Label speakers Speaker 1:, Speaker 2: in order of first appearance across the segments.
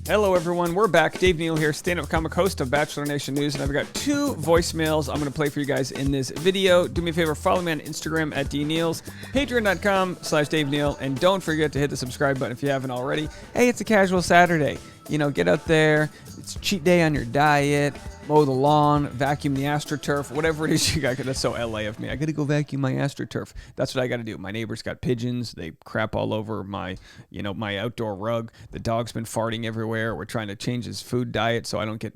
Speaker 1: Hello, everyone. We're back. Dave Neal here, stand-up comic host of Bachelor Nation News, and I've got two voicemails I'm going to play for you guys in this video. Do me a favor, follow me on Instagram at dneals, patreon.com/Dave Neal, and don't forget to hit the subscribe button if you haven't already. Hey, it's a casual Saturday. You know, get out there. It's a cheat day on your diet. Mow the lawn, vacuum the AstroTurf, whatever it is you got. That's so LA of me. I got to go vacuum my AstroTurf. That's what I got to do. My neighbor's got pigeons. They crap all over my outdoor rug. The dog's been farting everywhere. We're trying to change his food diet so I don't get,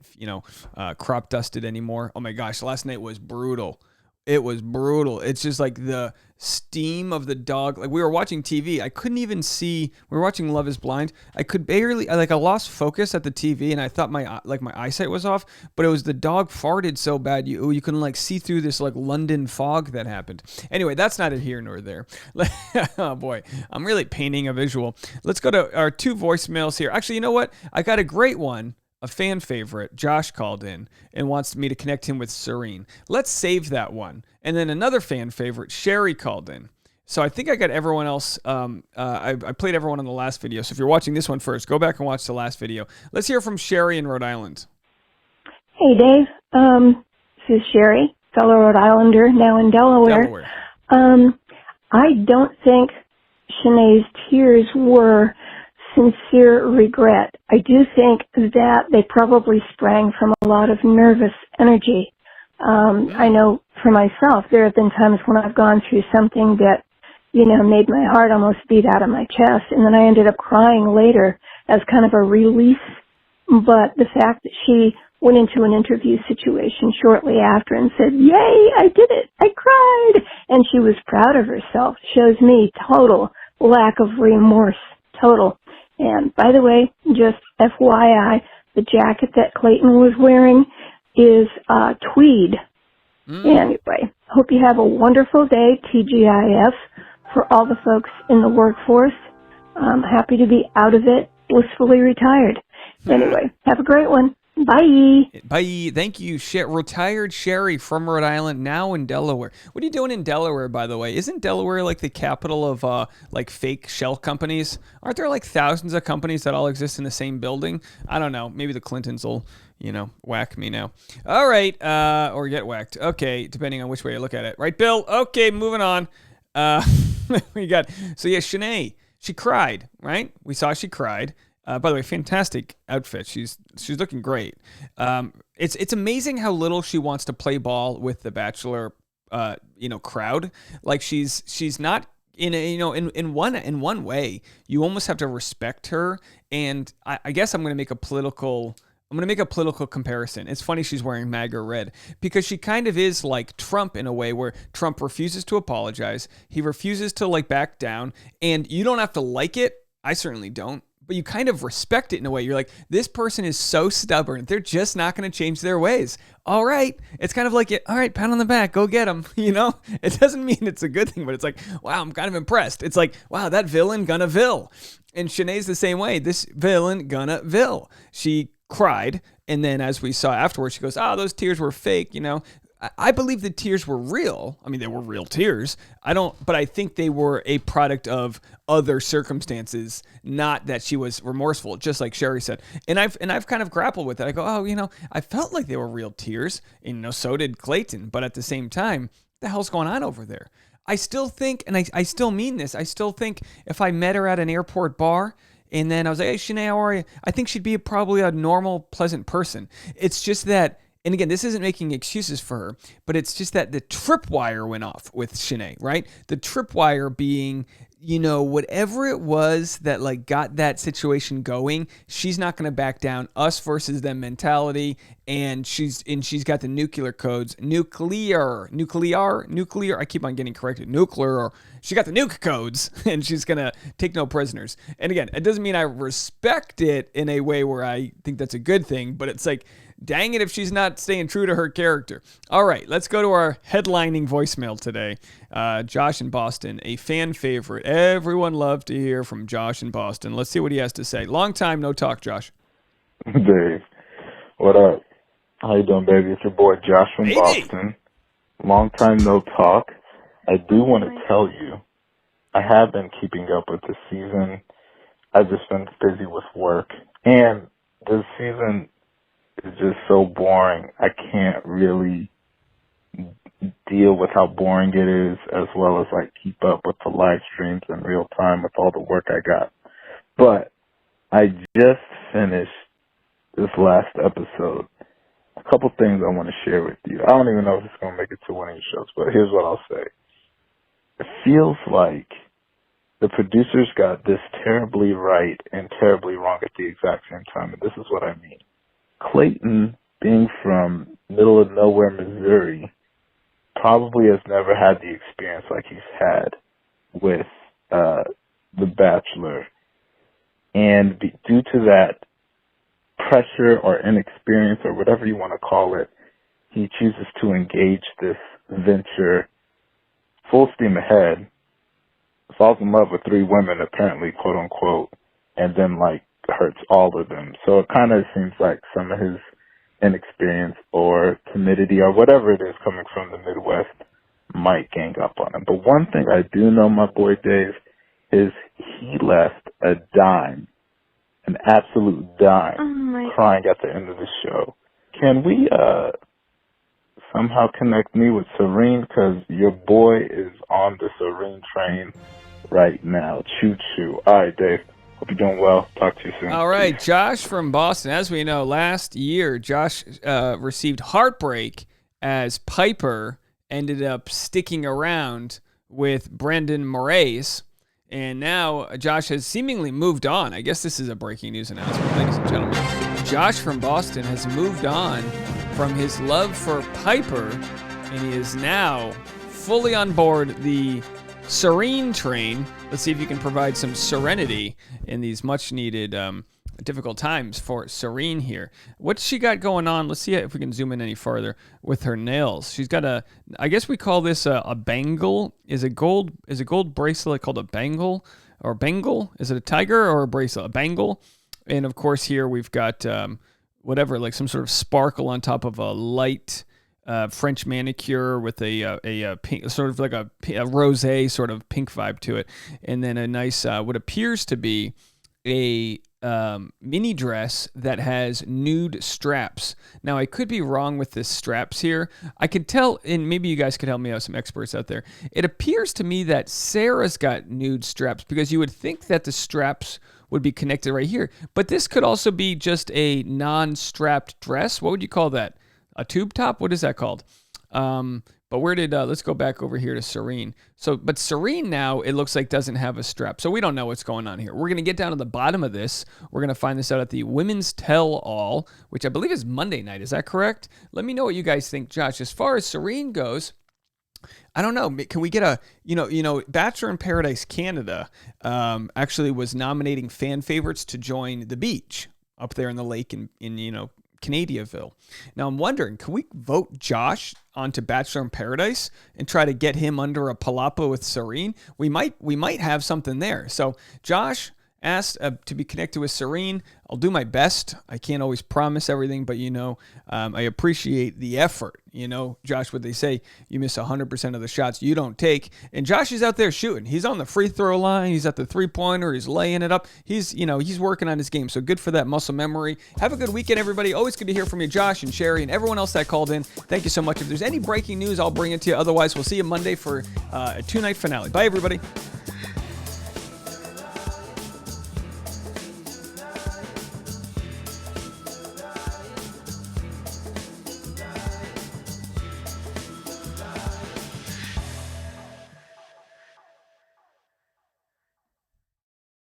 Speaker 1: crop dusted anymore. Oh my gosh, last night was brutal. It was brutal. It's just like the steam of the dog. Like we were watching TV. I couldn't even see. We were watching Love is Blind. I could barely, I lost focus at the TV and I thought my eyesight was off, but it was the dog farted so bad you couldn't see through this London fog that happened. Anyway, that's neither here nor there. Oh boy, I'm really painting a visual. Let's go to our two voicemails here. Actually, you know what? I got a great one. A fan favorite, Josh, called in and wants me to connect him with Serene. Let's save that one. And then another fan favorite, Sherry, called in. So I think I got everyone else. I played everyone on the last video. So if you're watching this one first, go back and watch the last video. Let's hear from Sherry in Rhode Island.
Speaker 2: Hey, Dave. This is Sherry, fellow Rhode Islander, now in Delaware. I don't think Shanae's tears were sincere regret. I do think that they probably sprang from a lot of nervous energy. I know for myself, there have been times when I've gone through something that, made my heart almost beat out of my chest, and then I ended up crying later as kind of a release. But the fact that she went into an interview situation shortly after and said, "Yay, I did it, I cried," and she was proud of herself, shows me total lack of remorse, total. And by the way, just FYI, the jacket that Clayton was wearing is tweed. Anyway, hope you have a wonderful day, TGIF, for all the folks in the workforce. I'm happy to be out of it, blissfully retired. Anyway, have a great one. Bye.
Speaker 1: Bye. Thank you, retired Sherry from Rhode Island, now in Delaware. What are you doing in Delaware, by the way? Isn't Delaware the capital of fake shell companies? Aren't there thousands of companies that all exist in the same building? I don't know. Maybe the Clintons will, whack me now. All right, or get whacked. Okay, depending on which way you look at it. Right, Bill? Okay, moving on. Shanae, she cried, right? We saw she cried. By the way, fantastic outfit. She's looking great. It's amazing how little she wants to play ball with the Bachelor, crowd. She's not in one way. You almost have to respect her. And I guess I'm going to make a political comparison. It's funny she's wearing MAGA red because she kind of is like Trump in a way where Trump refuses to apologize. He refuses to back down, and you don't have to like it. I certainly don't. But you kind of respect it in a way. You're like, this person is so stubborn. They're just not going to change their ways. All right. It's kind of like, all right, pat on the back. Go get them. It doesn't mean it's a good thing, but it's like, wow, I'm kind of impressed. It's like, wow, that villain gonna vil. And Shanae's the same way. This villain gonna vil. She cried. And then as we saw afterwards, she goes, those tears were fake. I believe the tears were real. I mean, they were real tears. But I think they were a product of other circumstances, not that she was remorseful, just like Sherry said. And I've kind of grappled with it. I go, I felt like they were real tears, and so did Clayton. But at the same time, what the hell's going on over there? I still think, and I still mean this, I still think if I met her at an airport bar, and then I was like, hey, Shanae, how are you? I think she'd be probably a normal, pleasant person. It's just that, and again, this isn't making excuses for her, but it's just that the tripwire went off with Shanae, right? The tripwire being, whatever it was that got that situation going, she's not going to back down. Us versus them mentality, and she's got the nuclear codes, nuclear. I keep on getting corrected. Nuclear. She got the nuke codes, and she's going to take no prisoners. And again, it doesn't mean I respect it in a way where I think that's a good thing, but it's like, dang it if she's not staying true to her character. All right, let's go to our headlining voicemail today. Josh in Boston, a fan favorite. Everyone loved to hear from Josh in Boston. Let's see what he has to say. Long time no talk, Josh.
Speaker 3: Dave, what up? How you doing, baby? It's your boy Josh from Boston. Long time no talk. I do want to tell you, I have been keeping up with this season. I've just been busy with work. And this season is just so boring. I can't really deal with how boring it is, as well as like keep up with the live streams in real time with all the work I got. But I just finished this last episode. A couple things I want to share with you. I don't even know if it's going to make it to one of your shows, but here's what I'll say. It feels like the producers got this terribly right and terribly wrong at the exact same time, and this is what I mean. Clayton, being from middle of nowhere, Missouri, probably has never had the experience like he's had with The Bachelor. And due to that pressure or inexperience or whatever you want to call it, he chooses to engage this venture full steam ahead, falls in love with 3 women, apparently, quote unquote, and then like hurts all of them. So it kind of seems like some of his inexperience or timidity or whatever it is coming from the Midwest might gang up on him. But one thing I do know, my boy Dave, is he left a dime, an absolute dime, crying at the end of the show. Can we somehow connect me with Serene? Because your boy is on the Serene train right now. Choo choo. All right, Dave. Hope you're doing well. Talk to you soon.
Speaker 1: All right, Josh from Boston. As we know, last year, Josh received heartbreak as Piper ended up sticking around with Brendan Moraes. And now Josh has seemingly moved on. I guess this is a breaking news announcement, ladies and gentlemen. Josh from Boston has moved on from his love for Piper, and he is now fully on board the Serene train. Let's see if you can provide some serenity in these much-needed difficult times for Serene here. What's she got going on? Let's see if we can zoom in any farther with her nails. She's got I guess we call this a bangle. Is a gold bracelet called a bangle or bangle? Is it a tiger or a bracelet? A bangle. And of course here we've got whatever, like some sort of sparkle on top of a light French manicure with a pink, sort of like a rosé sort of pink vibe to it. And then a nice, what appears to be a mini dress that has nude straps. Now, I could be wrong with the straps here. I could tell, and maybe you guys could help me out, some experts out there. It appears to me that Sarah's got nude straps because you would think that the straps would be connected right here. But this could also be just a non-strapped dress. What would you call that? A tube top? What is that called? But where did, let's go back over here to Serene. So, but Serene now, it looks like doesn't have a strap. So we don't know what's going on here. We're going to get down to the bottom of this. We're going to find this out at the Women's Tell All, which I believe is Monday night. Is that correct? Let me know what you guys think, Josh. As far as Serene goes, I don't know. Can we get Bachelor in Paradise Canada actually was nominating fan favorites to join the beach up there in the lake in Canadiaville. Now I'm wondering, can we vote Josh onto Bachelor in Paradise and try to get him under a palapa with Serene? We might have something there. So Josh asked to be connected with Serene. I'll do my best. I can't always promise everything, but I appreciate the effort. Josh, what they say, you miss 100% of the shots you don't take. And Josh is out there shooting. He's on the free throw line. He's at the three-pointer. He's laying it up. He's working on his game. So good for that muscle memory. Have a good weekend, everybody. Always good to hear from you, Josh and Sherry and everyone else that called in. Thank you so much. If there's any breaking news, I'll bring it to you. Otherwise, we'll see you Monday for a 2-night finale. Bye, everybody.